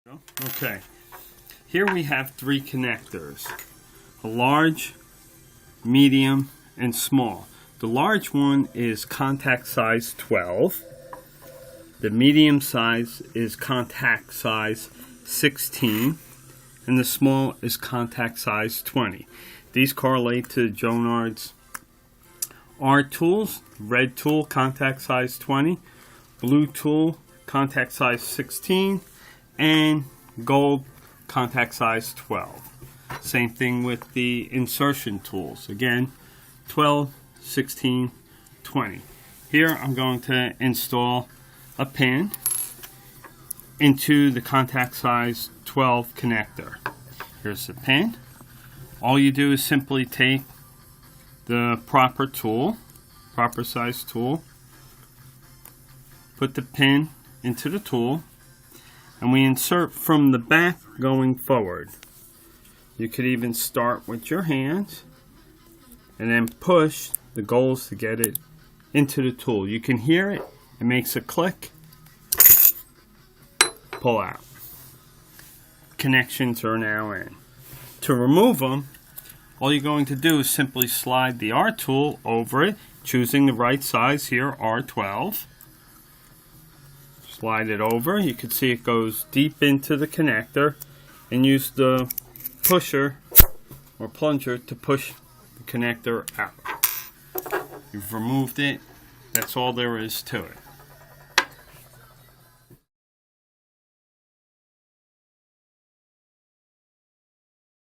Okay, here we have three connectors, a large, medium, and small. The large one is contact size 12. The medium size is contact size 16. And the small is contact size 20. These correlate to Jonard's R tools. Red tool, contact size 20. Blue tool, contact size 16. And gold, contact size 12. Same thing with the insertion tools. Again, 12, 16, 20. Here I'm going to install a pin into the contact size 12 connector. Here's the pin. All you do is simply take the proper tool, proper size tool, put the pin into the tool, and we insert from the back going forward. You could even start with your hands and then push. The goal is to get it into the tool. You can hear it. It makes a click. Pull out. Connections are now in. To remove them, all you're going to do is simply slide the R tool over it, choosing the right size here, R12. Slide it over. You can see it goes deep into the connector, and use the pusher or plunger to push the connector out. You've removed it. That's all there is to it.